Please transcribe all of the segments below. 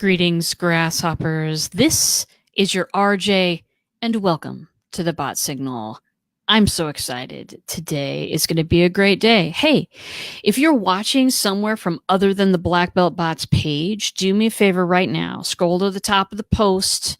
Greetings, grasshoppers. This is your RJ, and welcome to the Bot Signal. I'm so excited. Today is going to be a great day. Hey, if you're watching somewhere from other than the Black Belt Bots page, do me a favor right now. Scroll to the top of the post,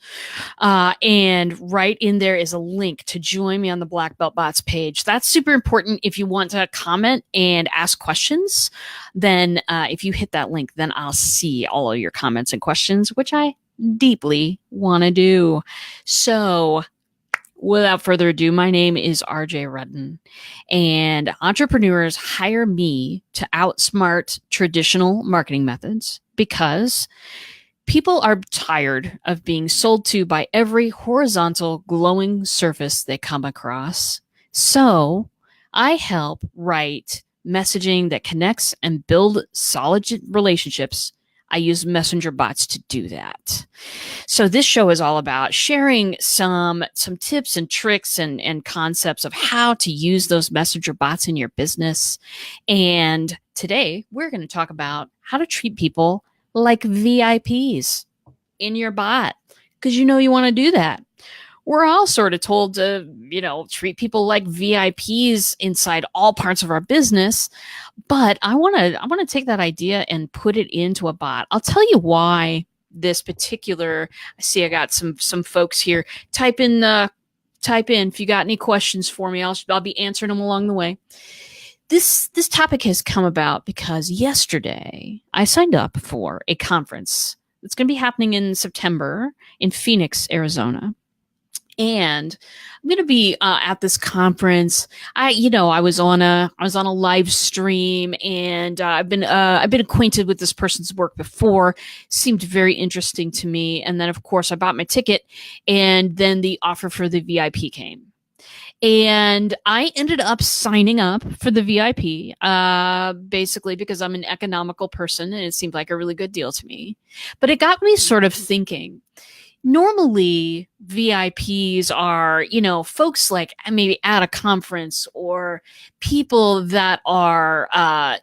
and right in there is a link to join me on the Black Belt Bots page. That's super important if you want to comment and ask questions. Then if you hit that link, then I'll see all of your comments and questions, which I deeply want to do. So without further ado, my name is RJ Rudden, and entrepreneurs hire me to outsmart traditional marketing methods because people are tired of being sold to by every horizontal glowing surface they come across. So I help write messaging that connects and build solid relationships. I use messenger bots to do that. So this show is all about sharing some tips and tricks and concepts of how to use those messenger bots in your business. And today we're going to talk about how to treat people like VIPs in your bot, because you want to do that. We're all sort of told to, treat people like VIPs inside all parts of our business. But I want to take that idea and put it into a bot. I'll tell you why this particular, I see I got some folks here. Type in if you got any questions for me. I'll be answering them along the way. This topic has come about because yesterday I signed up for a conference that's going to be happening in September in Phoenix, Arizona. And I'm going to be at this conference. I was on a live stream, and I've been acquainted with this person's work before. Seemed very interesting to me. And then, of course, I bought my ticket, and then the offer for the VIP came. And I ended up signing up for the VIP, basically because I'm an economical person, and it seemed like a really good deal to me. But it got me sort of thinking. Normally, VIPs are, folks like maybe at a conference, or people that are,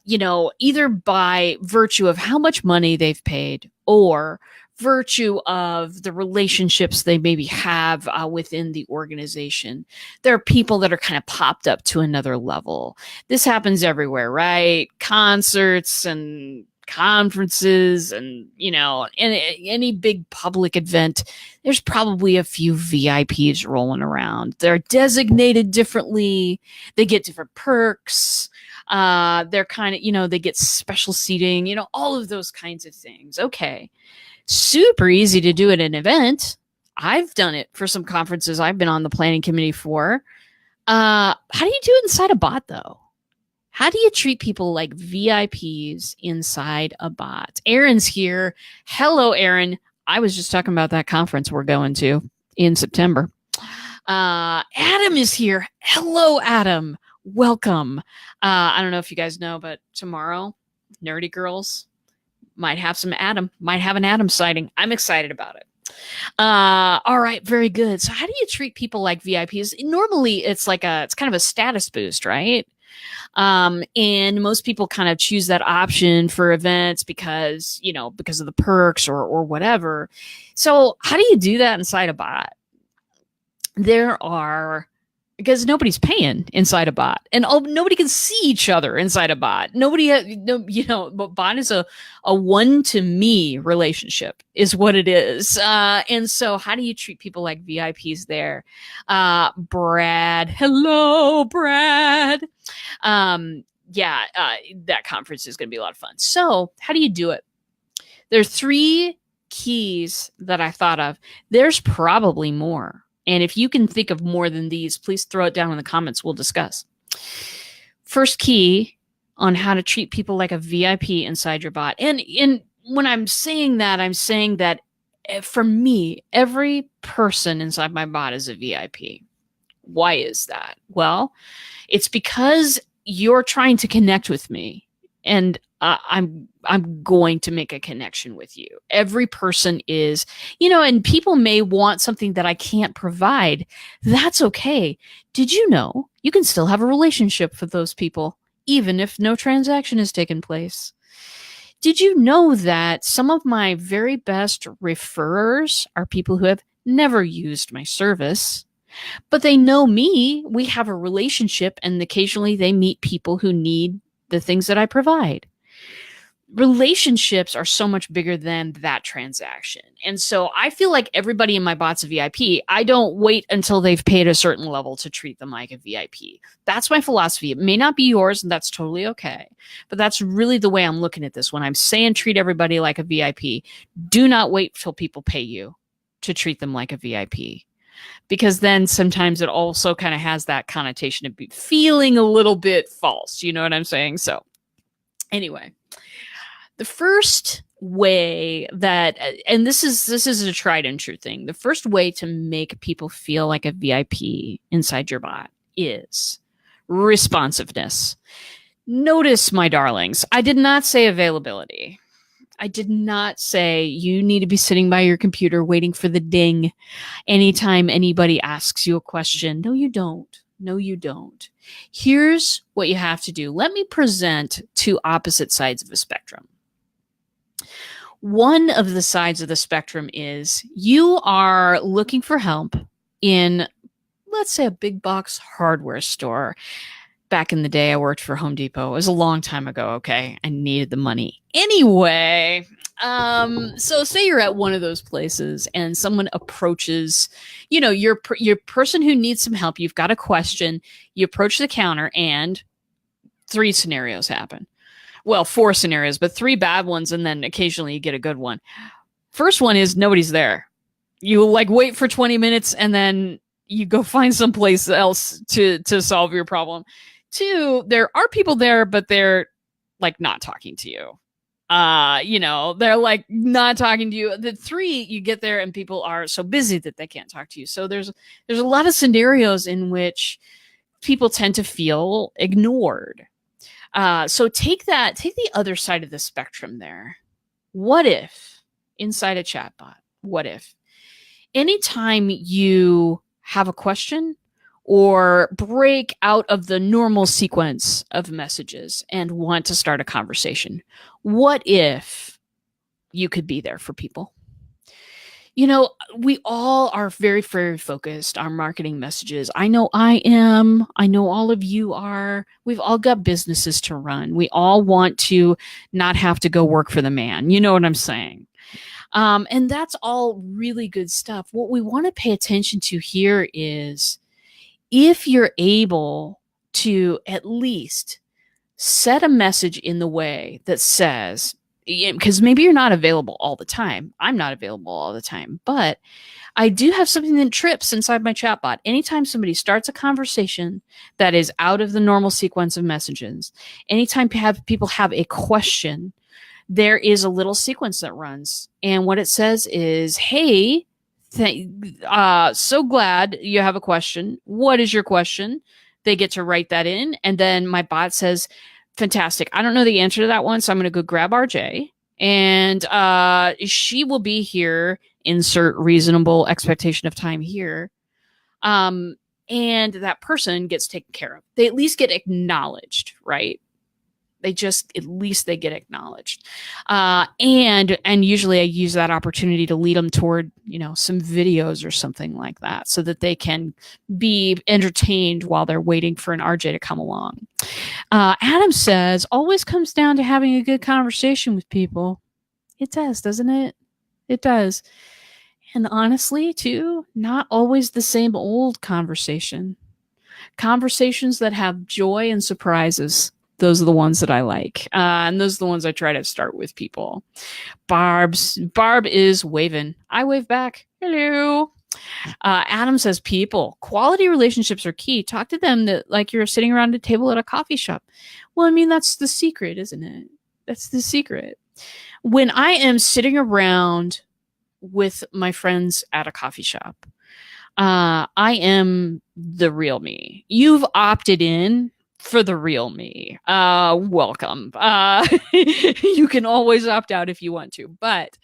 either by virtue of how much money they've paid or virtue of the relationships they maybe have within the organization. There are people that are kind of popped up to another level. This happens everywhere, right? Concerts and conferences and any big public event, there's probably a few VIPs rolling around. They're designated differently, they get different perks, they're kind of they get special seating, all of those kinds of things. Okay, super easy to do at an event. I've done it for some conferences I've been on the planning committee for. How do you do it inside a bot though? How do you treat people like VIPs inside a bot? Aaron's here. Hello, Aaron. I was just talking about that conference we're going to in September. Adam is here. Hello, Adam. Welcome. I don't know if you guys know, but tomorrow, Nerdy Girls might have an Adam sighting. I'm excited about it. All right, very good. So how do you treat people like VIPs? Normally, it's kind of a status boost, right? And most people kind of choose that option for events because of the perks or whatever. So how do you do that inside a bot? Because nobody's paying inside a bot, and nobody can see each other inside a bot. But bot is a one-to-me relationship is what it is. And so how do you treat people like VIPs there? Brad. Hello, Brad. That conference is going to be a lot of fun. So how do you do it? There are 3 keys that I thought of. There's probably more. And if you can think of more than these, please throw it down in the comments. We'll discuss. First key on how to treat people like a VIP inside your bot. And when I'm saying that, I'm saying that for me, every person inside my bot is a VIP. Why is that? Well, it's because you're trying to connect with me, and I'm going to make a connection with you. Every person is, and people may want something that I can't provide. That's okay. Did you know you can still have a relationship with those people, even if no transaction has taken place? Did you know that some of my very best referrers are people who have never used my service, but they know me? We have a relationship, and occasionally they meet people who need the things that I provide. Relationships are so much bigger than that transaction. And so I feel like everybody in my bot's a VIP. I don't wait until they've paid a certain level to treat them like a VIP. That's my philosophy. It may not be yours, and that's totally okay. But that's really the way I'm looking at this. When I'm saying treat everybody like a VIP, do not wait till people pay you to treat them like a VIP. Because then sometimes it also kind of has that connotation of feeling a little bit false. You know what I'm saying? So anyway, the first way that, and this is a tried and true thing, the first way to make people feel like a VIP inside your bot is responsiveness. Notice, my darlings, I did not say availability. I did not say you need to be sitting by your computer waiting for the ding anytime anybody asks you a question. No, you don't. No, you don't. Here's what you have to do. Let me present two opposite sides of a spectrum. One of the sides of the spectrum is you are looking for help in, let's say, a big box hardware store. Back in the day, I worked for Home Depot. It was a long time ago, okay? I needed the money. Anyway, so say you're at one of those places and someone approaches, you know, your person who needs some help. You've got a question. You approach the counter and 3 scenarios happen. Well, 4 scenarios, but 3 bad ones, and then occasionally you get a good one. First one is nobody's there. You like wait for 20 minutes and then you go find someplace else to solve your problem. 2, there are people there, but they're like not talking to you. You know, they're like not talking to you. The 3, you get there and people are so busy that they can't talk to you. So there's a lot of scenarios in which people tend to feel ignored. So take the other side of the spectrum there. What if inside a chatbot, what if anytime you have a question or break out of the normal sequence of messages and want to start a conversation, what if you could be there for people? You know, we all are very, very focused on marketing messages. I know I am. I know all of you are. We've all got businesses to run. We all want to not have to go work for the man. You know what I'm saying? And that's all really good stuff. What we want to pay attention to here is if you're able to at least set a message in the way that says, because maybe you're not available all the time. I'm not available all the time, but I do have something that trips inside my chatbot. Anytime somebody starts a conversation that is out of the normal sequence of messages, anytime people have a question, there is a little sequence that runs. And what it says is, hey, so glad you have a question. What is your question? They get to write that in. And then my bot says, fantastic. I don't know the answer to that one, so I'm going to go grab RJ. And she will be here, insert reasonable expectation of time here. And that person gets taken care of. They at least get acknowledged, right? They get acknowledged. And usually I use that opportunity to lead them toward, you know, some videos or something like that so that they can be entertained while they're waiting for an RJ to come along. Adam says, always comes down to having a good conversation with people. It does, doesn't it? It does. And honestly, too, not always the same old conversation. Conversations that have joy and surprises. Those are the ones that I like. And those are the ones I try to start with people. Barb is waving. I wave back. Hello. Adam says, people, quality relationships are key. Talk to them like you're sitting around a table at a coffee shop. Well, I mean, that's the secret, isn't it? That's the secret. When I am sitting around with my friends at a coffee shop, I am the real me. You've opted in for the real me. Welcome. You can always opt out if you want to. But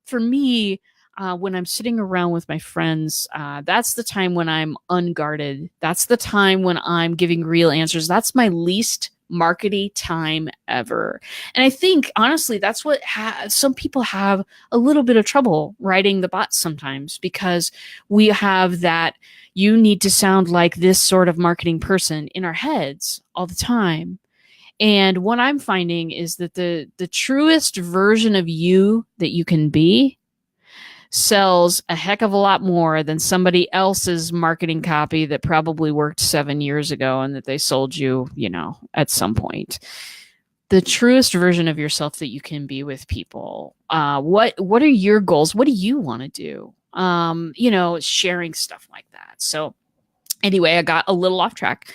for me, when I'm sitting around with my friends, that's the time when I'm unguarded. That's the time when I'm giving real answers. That's my least markety time ever. And I think, honestly, that's what some people have a little bit of trouble writing the bots sometimes, because we have that you need to sound like this sort of marketing person in our heads all the time. And what I'm finding is that the truest version of you that you can be sells a heck of a lot more than somebody else's marketing copy that probably worked 7 years ago and that they sold you, at some point. The truest version of yourself that you can be with people. What are your goals? What do you want to do? Sharing stuff like that. So anyway, I got a little off track,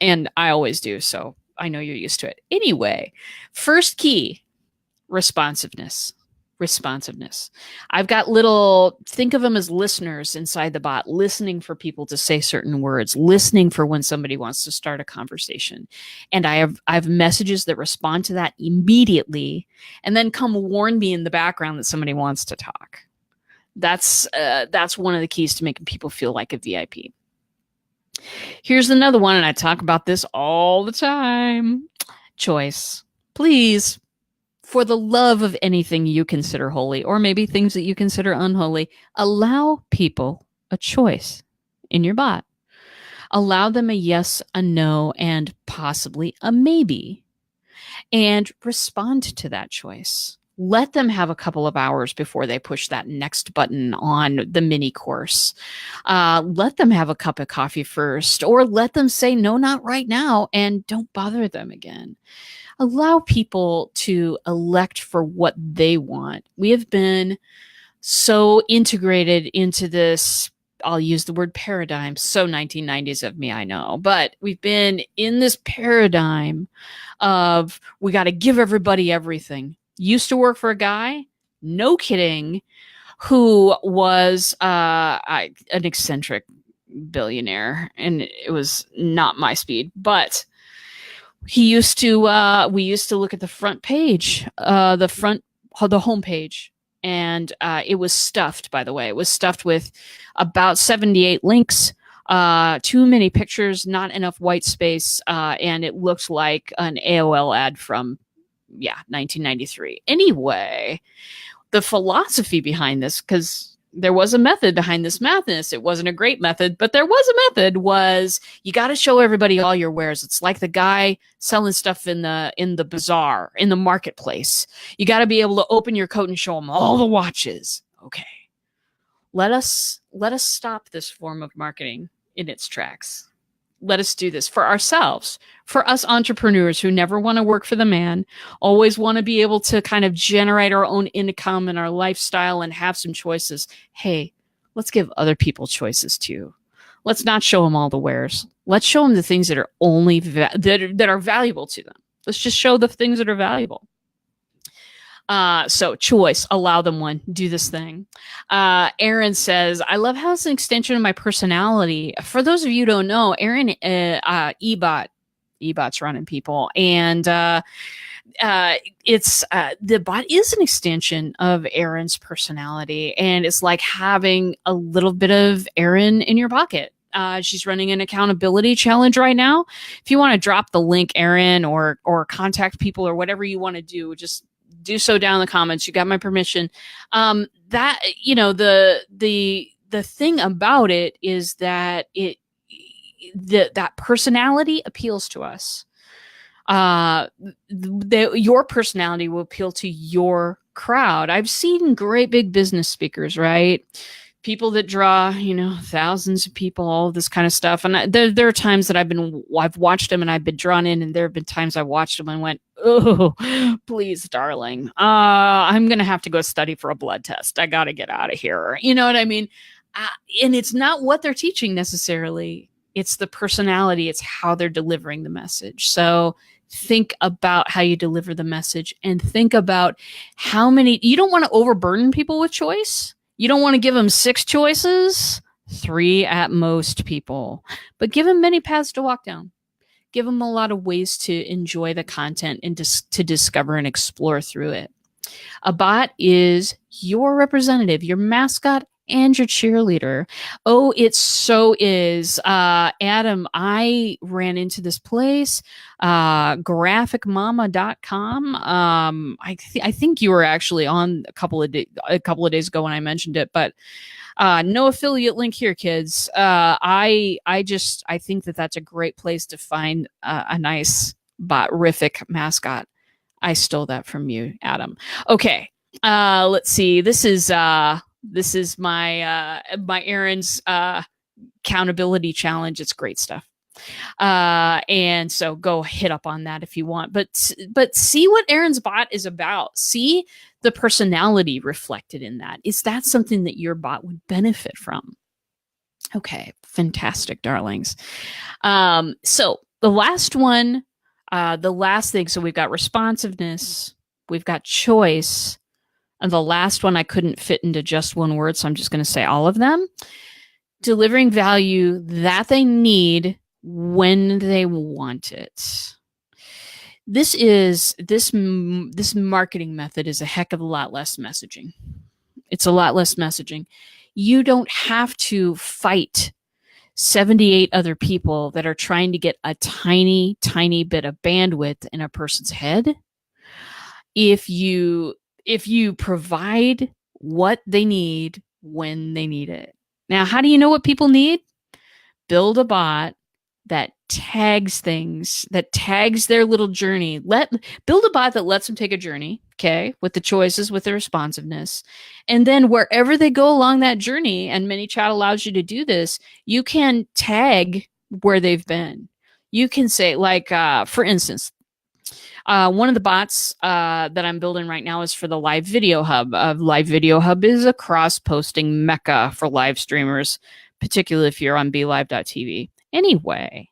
and I always do. So I know you're used to it. Anyway, first key, responsiveness. I've got think of them as listeners inside the bot, listening for people to say certain words, listening for when somebody wants to start a conversation. And I have messages that respond to that immediately, and then come warn me in the background that somebody wants to talk. That's one of the keys to making people feel like a VIP. Here's another one, and I talk about this all the time. Choice. Please, for the love of anything you consider holy, or maybe things that you consider unholy, allow people a choice in your bot. Allow them a yes, a no, and possibly a maybe. And respond to that choice. Let them have a couple of hours before they push that next button on the mini course. Let them have a cup of coffee first, or let them say, no, not right now, and don't bother them again. Allow people to elect for what they want. We have been so integrated into this, I'll use the word paradigm, so 1990s of me, I know, but we've been in this paradigm of we got to give everybody everything. Used to work for a guy, no kidding, who was an eccentric billionaire, and it was not my speed, but we used to look at the front page, the home page, and it was stuffed, by the way. It was stuffed with about 78 links, too many pictures, not enough white space, and it looked like an AOL ad from 1993. Anyway, the philosophy behind this, because there was a method behind this madness. It wasn't a great method, but there was a method, was you got to show everybody all your wares. It's like the guy selling stuff in the bazaar, in the marketplace. You got to be able to open your coat and show them all the watches. Okay. Let us stop this form of marketing in its tracks. Let us do this for ourselves, for us entrepreneurs who never want to work for the man, always want to be able to kind of generate our own income and our lifestyle and have some choices. Hey, let's give other people choices too. Let's not show them all the wares. Let's show them the things that are only that are valuable to them. Let's just show the things that are valuable. So choice, allow them one, do this thing. Aaron says, I love how it's an extension of my personality. For those of you who don't know, Aaron, eBot's running people. And, it's, the bot is an extension of Aaron's personality. And it's like having a little bit of Aaron in your pocket. She's running an accountability challenge right now. If you want to drop the link, Aaron, or contact people or whatever you want to do, just do so down in the comments. You got my permission. That, the thing about it is that that personality appeals to us. Your personality will appeal to your crowd. I've seen great big business speakers, right? People that draw, thousands of people, all this kind of stuff. And there are times that I've watched them and I've been drawn in, and there have been times I watched them and went, oh, please, darling, I'm going to have to go study for a blood test. I got to get out of here. You know what I mean? And it's not what they're teaching necessarily. It's the personality. It's how they're delivering the message. So think about how you deliver the message, and think about you don't want to overburden people with choice. You don't want to give them 6 choices, 3 at most, people, but give them many paths to walk down. Give them a lot of ways to enjoy the content and to discover and explore through it. A bot is your representative, your mascot, and your cheerleader. Oh, it so is. Adam, I ran into this place, graphicmama.com. I think you were actually on a couple of days ago when I mentioned it, but no affiliate link here, kids. I think that that's a great place to find a nice botrific mascot. I stole that from you, Adam. Okay. Let's see. This is my Aaron's accountability challenge. It's great stuff. And so go hit up on that if you want. But see what Aaron's bot is about. See the personality reflected in that. Is that something that your bot would benefit from? Okay, fantastic, darlings. So the last one, the last thing. So we've got responsiveness, we've got choice, and the last one I couldn't fit into just one word, so I'm just going to say all of them. Delivering value that they need when they want it. This marketing method is a heck of a lot less messaging. It's a lot less messaging. You don't have to fight 78 other people that are trying to get a tiny, tiny bit of bandwidth in a person's head. If you provide what they need when they need it. Now, how do you know what people need? Build a bot that tags things, that tags their little journey. Build a bot that lets them take a journey, okay, with the choices, with the responsiveness. And then wherever they go along that journey, and ManyChat allows you to do this, you can tag where they've been. You can say, like, for instance, one of the bots that I'm building right now is for the Live Video Hub. Live Video Hub is a cross-posting mecca for live streamers, particularly if you're on BeLive.tv. Anyway,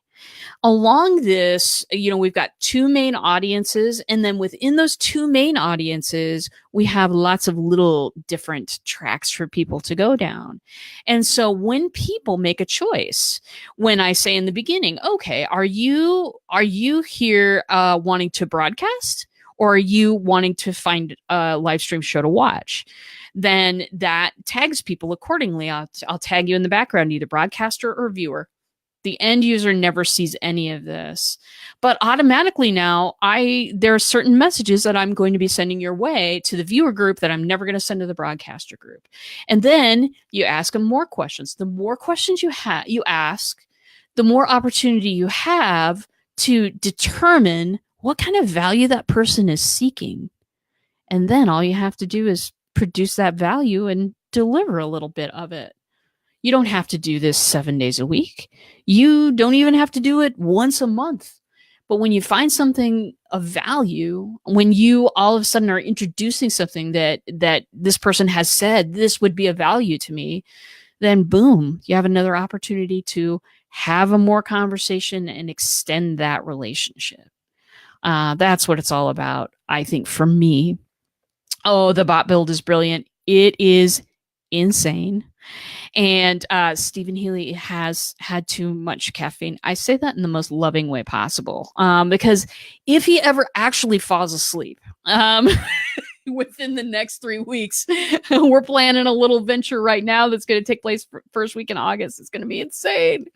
along this, we've got two main audiences, and then within those two main audiences, we have lots of little different tracks for people to go down. And so when people make a choice, when I say in the beginning, okay, are you here wanting to broadcast, or are you wanting to find a live stream show to watch? Then that tags people accordingly. I'll tag you in the background, either broadcaster or viewer. The end user never sees any of this. But automatically now, there are certain messages that I'm going to be sending your way to the viewer group that I'm never going to send to the broadcaster group. And then you ask them more questions. The more questions you ask, the more opportunity you have to determine what kind of value that person is seeking. And then all you have to do is produce that value and deliver a little bit of it. You don't have to do this 7 days a week. You don't even have to do it once a month. But when you find something of value, when you all of a sudden are introducing something that this person has said, this would be a value to me, then boom, you have another opportunity to have a more conversation and extend that relationship. That's what it's all about, I think, for me. Oh, the bot build is brilliant. It is insane. And Stephen Healy has had too much caffeine. I say that in the most loving way possible, because if he ever actually falls asleep within the next 3 weeks, we're planning a little venture right now that's going to take place first week in August. It's going to be insane.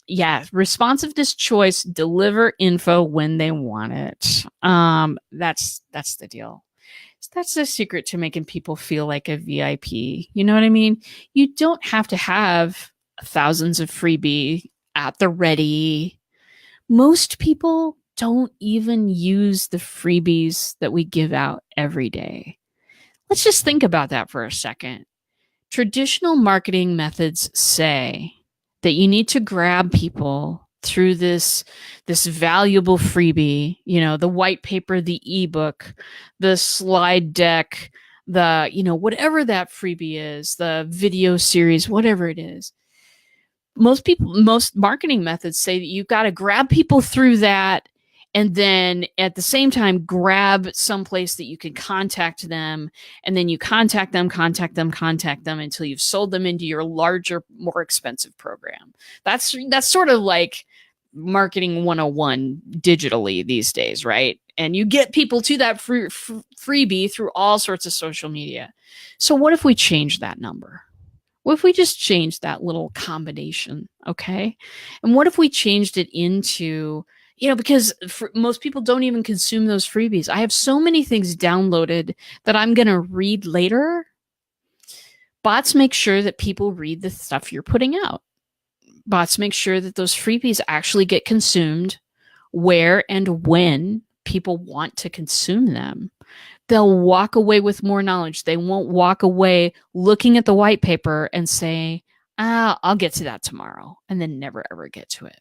Yeah, responsiveness, choice, deliver info when they want it. That's the deal. That's the secret to making people feel like a VIP. You know what I mean? You don't have to have thousands of freebie at the ready. Most people don't even use the freebies that we give out every day. Let's just think about that for a second. Traditional marketing methods say that you need to grab people through this valuable freebie, the white paper, the ebook, the slide deck, the, whatever that freebie is, the video series, whatever it is. Most marketing methods say that you've got to grab people through that, and then at the same time grab someplace that you can contact them, and then you contact them until you've sold them into your larger, more expensive program. That's sort of like marketing 101 digitally these days, right? And you get people to that freebie through all sorts of social media. So what if we change that number? What if we just changed that little combination? Okay. And what if we changed it into, because most people don't even consume those freebies. I have so many things downloaded that I'm going to read later. Bots make sure that people read the stuff you're putting out. Bots make sure that those freebies actually get consumed where and when people want to consume them. They'll walk away with more knowledge. They won't walk away looking at the white paper and say, I'll get to that tomorrow, and then never ever get to it.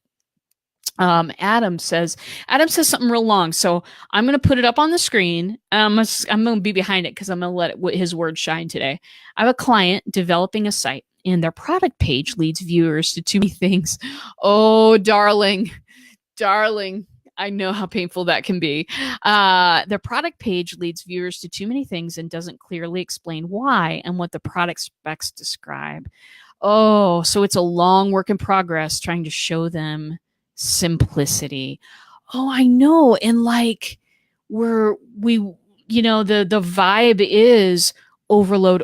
Adam says something real long, so I'm going to put it up on the screen. I'm going to be behind it because I'm going to let his words shine today. I have a client developing a site, and their product page leads viewers to too many things. Oh, darling. I know how painful that can be. Their product page leads viewers to too many things and doesn't clearly explain why and what the product specs describe. Oh, so it's a long work in progress trying to show them simplicity. Oh, I know. And like the vibe is overload.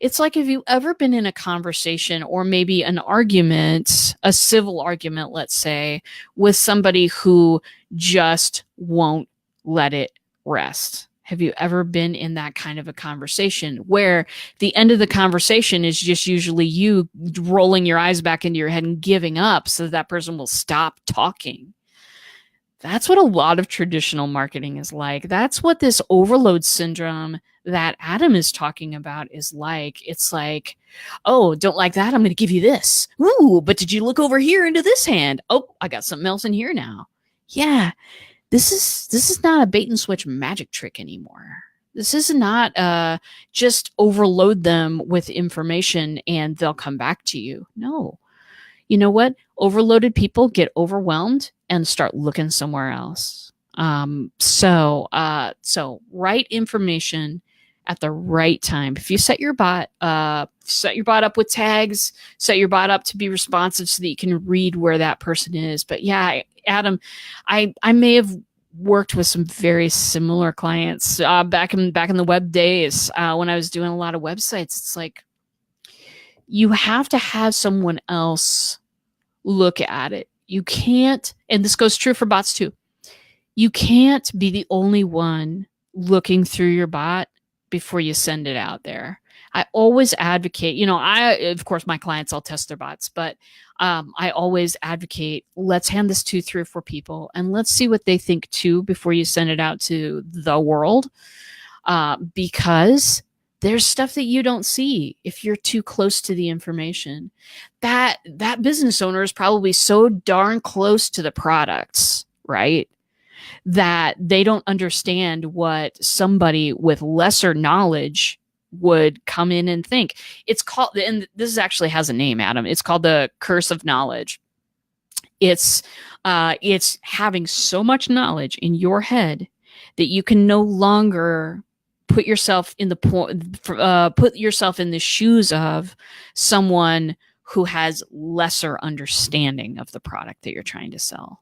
It's like, if you ever been in a conversation or maybe an argument, a civil argument, let's say, with somebody who just won't let it rest. Have you ever been in that kind of a conversation where the end of the conversation is just usually you rolling your eyes back into your head and giving up so that person will stop talking? That's what a lot of traditional marketing is like. That's what this overload syndrome that Adam is talking about is like. It's like, oh, don't like that? I'm going to give you this. Ooh, but did you look over here into this hand? Oh, I got something else in here now. Yeah, this is not a bait and switch magic trick anymore. This is not just overload them with information and they'll come back to you. No. You know what? Overloaded people get overwhelmed and start looking somewhere else. So right information at the right time. If you set your bot up with tags, set your bot up to be responsive so that you can read where that person is. But yeah, Adam, I may have worked with some very similar clients back in the web days when I was doing a lot of websites. It's like you have to have someone else look at it. You can't, and this goes true for bots too, you can't be the only one looking through your bot before you send it out there. I always advocate, of course, my clients, I'll test their bots, but I always advocate, let's hand this to 3 or 4 people and let's see what they think too before you send it out to the world. Because there's stuff that you don't see if you're too close to the information. That business owner is probably so darn close to the products, right, that they don't understand what somebody with lesser knowledge would come in and think. It's called, and this actually has a name, Adam. It's called the curse of knowledge. It's having so much knowledge in your head that you can no longer put yourself in the shoes of someone who has lesser understanding of the product that you're trying to sell.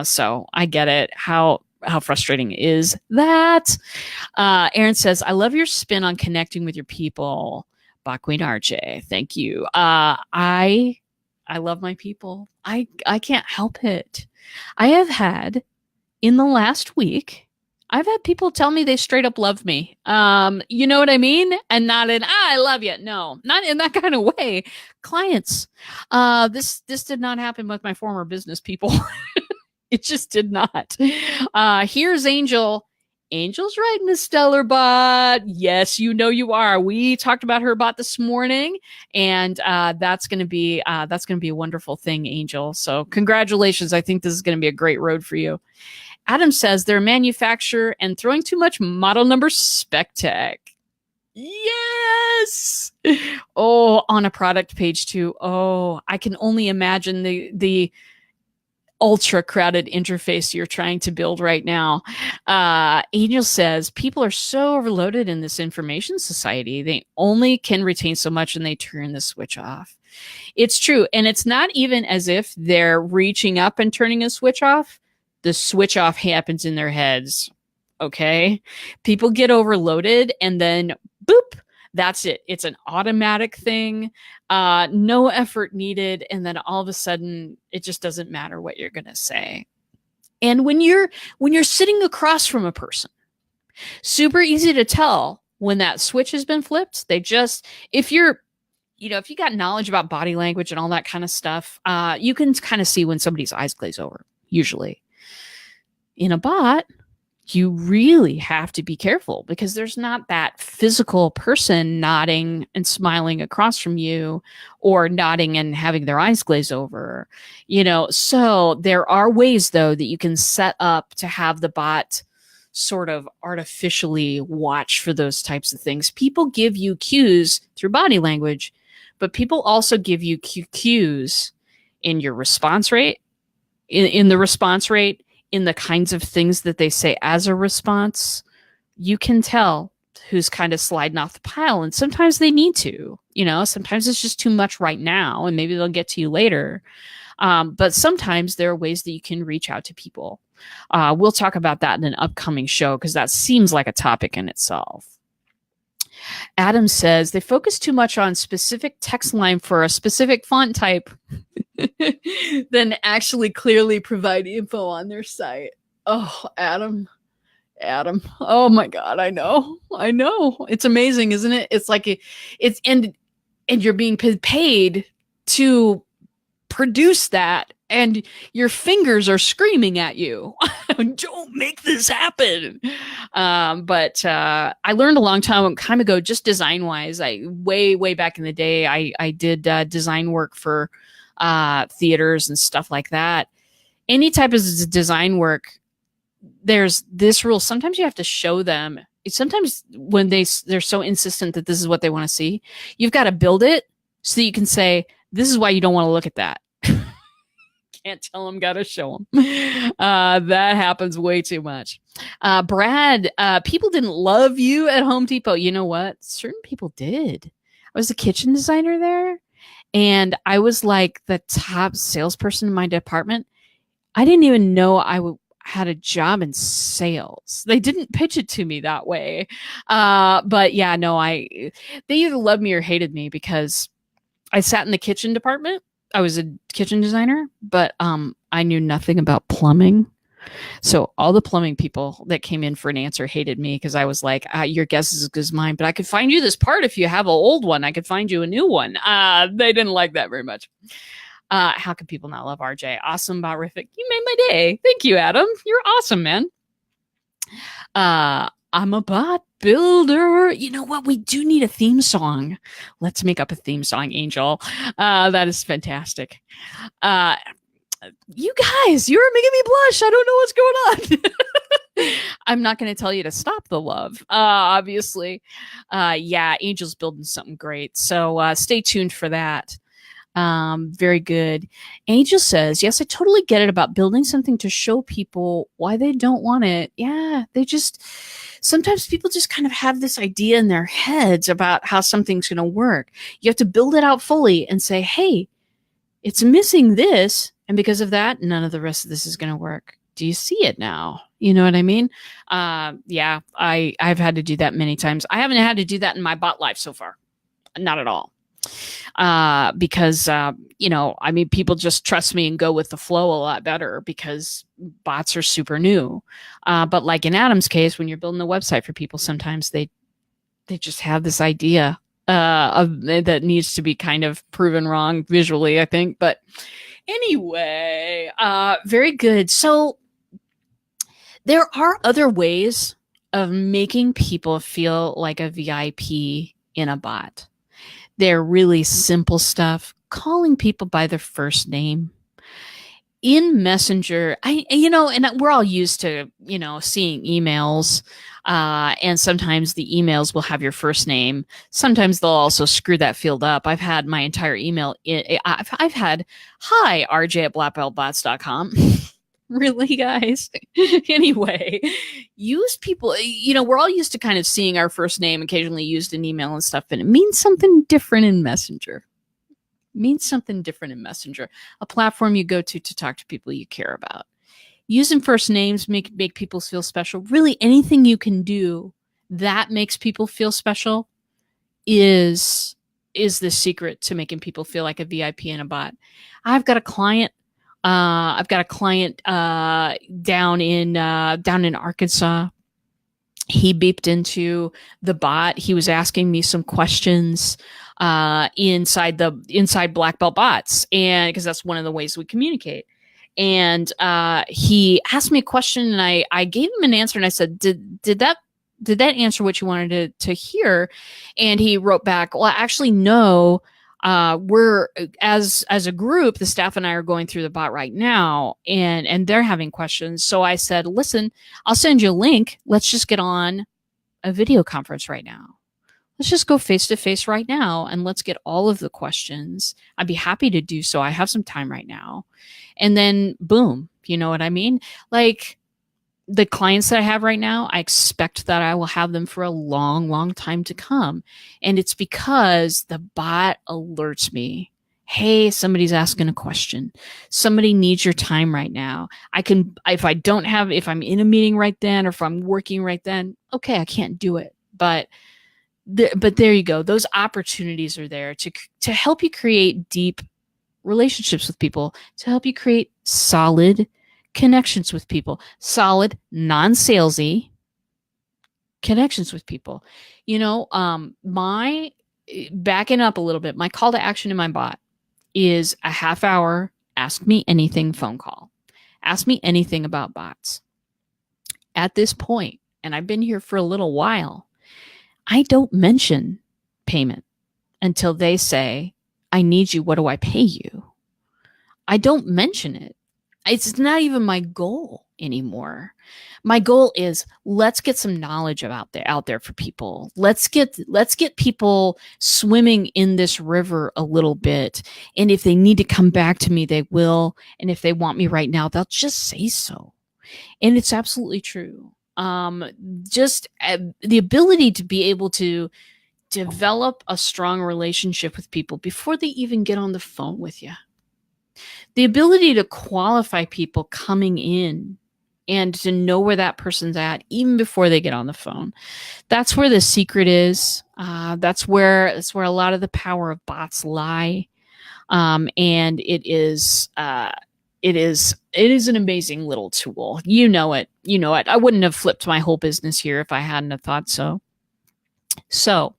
So I get it. How frustrating is that? Aaron says, I love your spin on connecting with your people. Bot Queen RJ, thank you. I love my people. I can't help it. I have had, in the last week, I've had people tell me they straight up love me. You know what I mean? And not in, I love you. No, not in that kind of way. Clients. This did not happen with my former business people. It just did not. Here's Angel. Angel's writing a stellar bot. Yes, you are. We talked about her bot this morning, and that's going to be a wonderful thing, Angel. So congratulations. I think this is going to be a great road for you. Adam says they're a manufacturer and throwing too much model number spec tech. Yes. Oh, on a product page too. Oh, I can only imagine the ultra crowded interface you're trying to build right now. Angel says people are so overloaded in this information society. They only can retain so much and they turn the switch off. It's true. And it's not even as if they're reaching up and turning a switch off. The switch off happens in their heads. Okay. People get overloaded and then boop, that's it. It's an automatic thing. No effort needed. And then all of a sudden it just doesn't matter what you're going to say. And when you're sitting across from a person, super easy to tell when that switch has been flipped. If you got knowledge about body language and all that kind of stuff, you can kind of see when somebody's eyes glaze over, usually. In a bot, you really have to be careful because there's not that physical person nodding and smiling across from you or nodding and having their eyes glaze over, So there are ways, though, that you can set up to have the bot sort of artificially watch for those types of things. People give you cues through body language, but people also give you cues in your response rate, in the response rate, in the kinds of things that they say as a response. You can tell who's kind of sliding off the pile. And sometimes they need to, sometimes it's just too much right now and maybe they'll get to you later. But sometimes there are ways that you can reach out to people. We'll talk about that in an upcoming show because that seems like a topic in itself. Adam says they focus too much on specific text line for a specific font type than actually clearly provide info on their site. Oh, Adam. Oh my God. I know. It's amazing, isn't it? It's like and you're being paid to produce that and your fingers are screaming at you. Don't make this happen. But I learned a long time ago, just design wise, way back in the day, I did design work for theaters and stuff like that. Any type of design work, there's this rule. Sometimes you have to show them. Sometimes when they're so insistent that this is what they want to see, you've got to build it so that you can say, this is why you don't want to look at that. Can't tell them, gotta show them. That happens way too much. Brad, people didn't love you at Home Depot. You know what? Certain people did. I was a kitchen designer there, and I was like the top salesperson in my department. I didn't even know I had a job in sales. They didn't pitch it to me that way. But yeah, no, they either loved me or hated me because I sat in the kitchen department. I was a kitchen designer, but I knew nothing about plumbing. So all the plumbing people that came in for an answer hated me because I was like, your guess is as good as mine, but I could find you this part if you have an old one. I could find you a new one. They didn't like that very much. How can people not love RJ? Awesome, Bot-rific. You made my day. Thank you, Adam. You're awesome, man. I'm a bot builder. You know what? We do need a theme song. Let's make up a theme song, Angel. That is fantastic. You guys, you're making me blush. I don't know what's going on. I'm not going to tell you to stop the love, obviously. Yeah, Angel's building something great. So stay tuned for that. Very good. Angel says, yes, I totally get it about building something to show people why they don't want it. Yeah, sometimes people just kind of have this idea in their heads about how something's going to work. You have to build it out fully and say, hey, it's missing this. And because of that, none of the rest of this is going to work. Do you see it now? You know what I mean? Yeah, I've had to do that many times. I haven't had to do that in my bot life so far. Not at all. Because people just trust me and go with the flow a lot better because bots are super new. But like in Adam's case, when you're building a website for people, sometimes they just have this idea that needs to be kind of proven wrong visually, I think. But anyway, very good. So there are other ways of making people feel like a VIP in a bot. They're really simple stuff. Calling people by their first name. in Messenger, and we're all used to, seeing emails. And sometimes the emails will have your first name. Sometimes they'll also screw that field up. I've had my entire email. I've had, hi, RJ at blackbeltbots.com. Really, guys? Anyway, use people, we're all used to kind of seeing our first name occasionally used in email and stuff, and it means something different in Messenger. A platform you go to talk to people you care about. Using first names make people feel special. Really, anything you can do that makes people feel special is the secret to making people feel like a VIP in a bot. I've got a client. Down in Arkansas. He beeped into the bot. He was asking me some questions inside Black Belt Bots, and because that's one of the ways we communicate. And he asked me a question, and I gave him an answer, and I said, "Did that answer what you wanted to hear?" And he wrote back, "Well, actually, no. We're as a group, the staff and I are going through the bot right now, and they're having questions." So I said, "Listen, I'll send you a link. Let's just get on a video conference right now. Let's just go face to face right now, and let's get all of the questions. I'd be happy to do so. I have some time right now." And then boom, you know what I mean? Like, the clients that I have right now, I expect that I will have them for a long, long time to come. And it's because the bot alerts me. Hey, somebody's asking a question. Somebody needs your time right now. If I'm in a meeting right then, or if I'm working right then, okay, I can't do it. But there you go. Those opportunities are there to help you create deep relationships with people, to help you create solid connections with people, solid, non-salesy connections with people. My backing up a little bit, my call to action in my bot is a half-hour ask me anything phone call. Ask me anything about bots. At this point, and I've been here for a little while, I don't mention payment until they say, "I need you. What do I pay you?" I don't mention it. It's not even my goal anymore. My goal is, let's get some knowledge out there for people. Let's get people swimming in this river a little bit. And if they need to come back to me, they will. And if they want me right now, they'll just say so. And it's absolutely true. Just the ability to be able to develop a strong relationship with people before they even get on the phone with you. The ability to qualify people coming in and to know where that person's at even before they get on the phone. That's where the secret is. That's where a lot of the power of bots lie. And it is an amazing little tool. You know it. I wouldn't have flipped my whole business here if I hadn't have thought so. So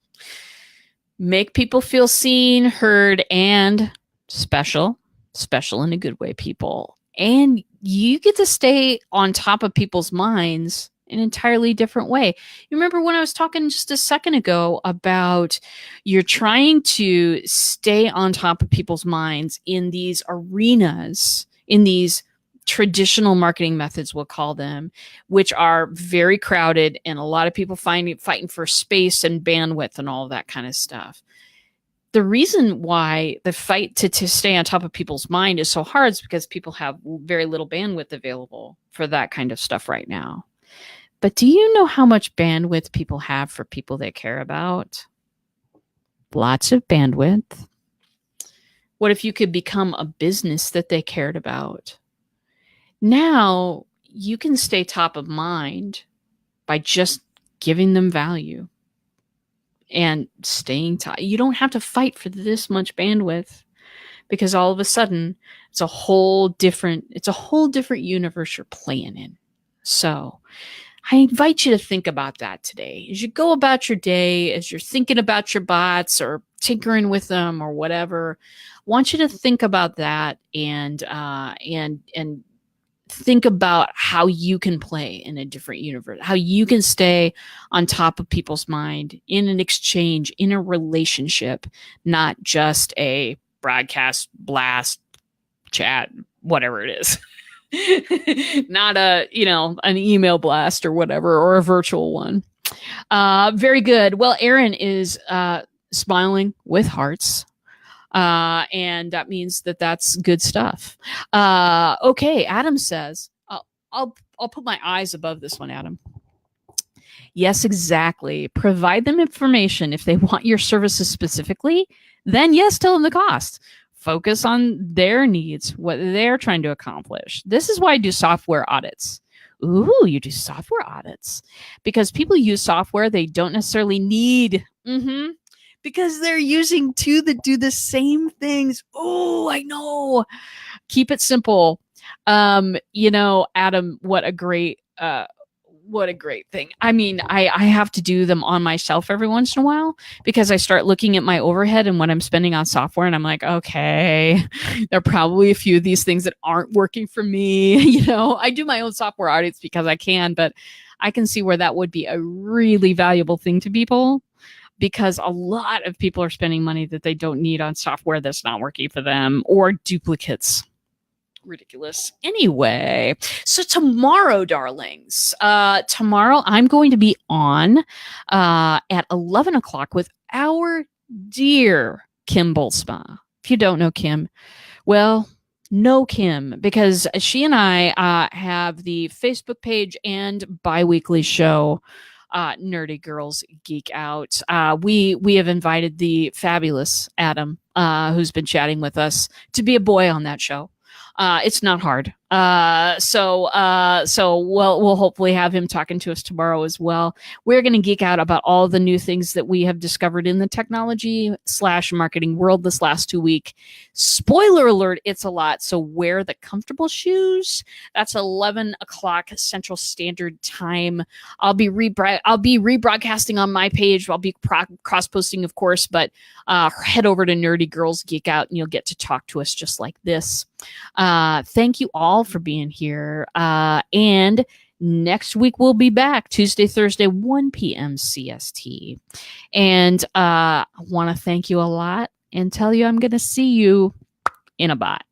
make people feel seen, heard, and special in a good way, people. And you get to stay on top of people's minds in an entirely different way. You remember when I was talking just a second ago about you're trying to stay on top of people's minds in these arenas, in these traditional marketing methods, we'll call them, which are very crowded, and a lot of people fighting for space and bandwidth and all of that kind of stuff. The reason why the fight to stay on top of people's mind is so hard is because people have very little bandwidth available for that kind of stuff right now. But do you know how much bandwidth people have for people they care about? Lots of bandwidth. What if you could become a business that they cared about? Now you can stay top of mind by just giving them value and staying tight. You don't have to fight for this much bandwidth, because all of a sudden it's a whole different universe you're playing in. So I invite you to think about that today. As you go about your day, as you're thinking about your bots or tinkering with them or whatever, I want you to think about that and think about how you can play in a different universe, how you can stay on top of people's mind in an exchange, in a relationship, not just a broadcast, blast, chat, whatever it is. Not a, an email blast or whatever, or a virtual one. Very good. Well, Aaron is smiling with hearts. And that means that that's good stuff. Okay, Adam says, I'll put my eyes above this one, Adam. Yes, exactly. Provide them information. If they want your services specifically, then yes, tell them the cost. Focus on their needs, what they're trying to accomplish. This is why I do software audits. Ooh, you do software audits. Because people use software they don't necessarily need. Because they're using two that do the same things. Oh, I know. Keep it simple. Adam, what a great thing. I mean, I have to do them on myself every once in a while because I start looking at my overhead and what I'm spending on software. And I'm like, okay, there are probably a few of these things that aren't working for me. I do my own software audits because I can, but I can see where that would be a really valuable thing to people, because a lot of people are spending money that they don't need on software that's not working for them, or duplicates. Ridiculous. Anyway, so tomorrow, darlings, tomorrow I'm going to be on at 11 o'clock with our dear Kim Boltzma. If you don't know Kim, well, know Kim, because she and I have the Facebook page and bi-weekly show, Nerdy Girls Geek Out. We have invited the fabulous Adam, who's been chatting with us, to be a boy on that show. It's not hard. So we'll hopefully have him talking to us tomorrow as well. We're going to geek out about all the new things that we have discovered in the technology/marketing world this last 2 weeks. Spoiler alert, it's a lot. So wear the comfortable shoes. That's 11 o'clock Central Standard Time. I'll be rebroadcasting on my page. I'll be cross-posting, of course, but head over to Nerdy Girls Geek Out and you'll get to talk to us just like this. Thank you all for being here. And next week we'll be back Tuesday, Thursday, 1 p.m. CST. And I want to thank you a lot and tell you I'm going to see you in a bot.